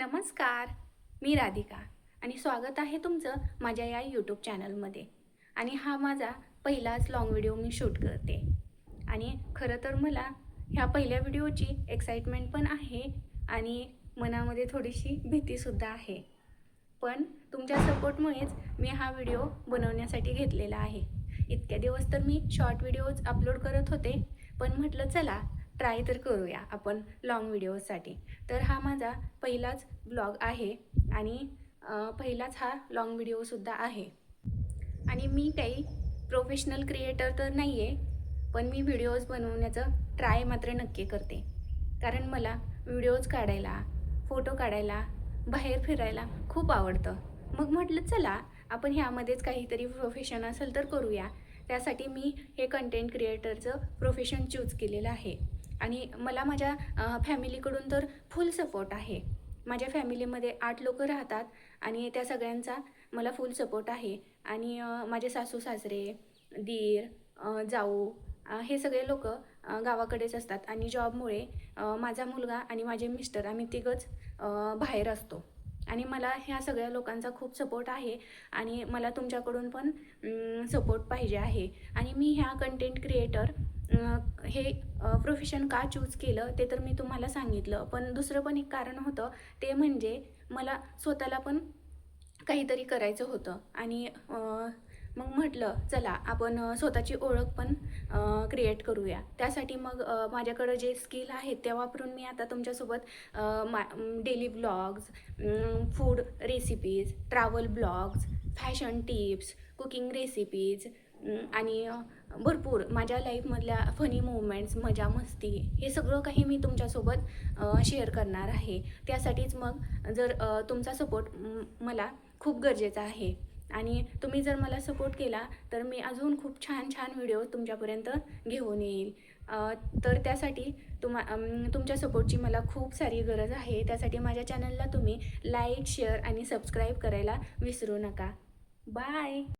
नमस्कार, मी राधिका आणि स्वागत आहे तुमचं माझ्या या यूट्यूब चॅनलमध्ये. आणि हा माझा पहिलाच लाँग व्हिडिओ मी शूट करते. आणि खरं तर मला ह्या पहिल्या व्हिडिओची एक्साइटमेंट पण आहे आणि मनामध्ये थोडीशी भीतीसुद्धा आहे. पण तुमच्या सपोर्टमुळेच मी हा व्हिडिओ बनवण्यासाठी घेतलेला आहे. इतक्या दिवस तर मी शॉर्ट व्हिडिओज अपलोड करत होते, पण म्हटलं चला ट्राय तर करूया आपण लाँग व्हिडिओसाठी. तर हा माझा पहिलाच ब्लॉग आहे आणि पहिलाच हा लाँग व्हिडिओसुद्धा आहे. आणि मी काही प्रोफेशनल क्रिएटर तर नाही आहे, पण मी व्हिडिओज बनवण्याचं ट्राय मात्र नक्की करते. कारण मला व्हिडिओज काढायला, फोटो काढायला, बाहेर फिरायला खूप आवडतं. मग म्हटलं चला आपण ह्यामध्येच काहीतरी प्रोफेशन असेल तर करूया. त्यासाठी मी हे कंटेंट क्रिएटरचं प्रोफेशन चूज केलेलं आहे. आणि मला माझ्या फॅमिलीकडून तर फुल सपोर्ट आहे. माझ्या फॅमिलीमध्ये 8 लोकं राहतात आणि त्या सगळ्यांचा मला फुल सपोर्ट आहे. आणि माझे सासू-सासरे, दीर, जाऊ हे सगळे लोकं गावाकडेच असतात आणि जॉबमुळे माझा मुलगा आणि माझे मिस्टर आम्ही तिघंच बाहेर असतो. आणि मला ह्या सगळ्या लोकांचा खूप सपोर्ट आहे आणि मला तुमच्याकडून पण सपोर्ट पाहिजे आहे. आणि मी ह्या कंटेंट क्रिएटर हे प्रोफेशन का चूज केलं ते तर मी तुम्हाला सांगितलं. पण दुसरं पण एक कारण होतं, ते म्हणजे मला स्वतःला पण काहीतरी करायचं होतं. आणि मग म्हटलं चला आपण स्वतःची ओळख पण क्रिएट करूया. त्यासाठी मग माझ्याकडं जे स्किल आहेत त्या वापरून मी आता तुमच्यासोबत daily blogs, food recipes, travel blogs, fashion tips, cooking recipes आणि भरपूर माझ्या लाईफमधल्या फनी मोमेंट्स, मजा मस्ती हे सगळं काही मी तुमच्यासोबत शेअर करणार आहे. त्यासाठीच मग जर तुमचा सपोर्ट मला खूप गरजेचा आहे. आणि तुम्ही जर मला सपोर्ट केला तर मी अजून खूप छान छान व्हिडिओ तुमच्यापर्यंत घेऊन येईल. तर त्यासाठी तुमच्या सपोर्टची मला खूप सारी गरज आहे. त्यासाठी माझ्या चॅनलला तुम्ही लाईक, शेअर आणि सबस्क्राईब करायला विसरू नका. बाय.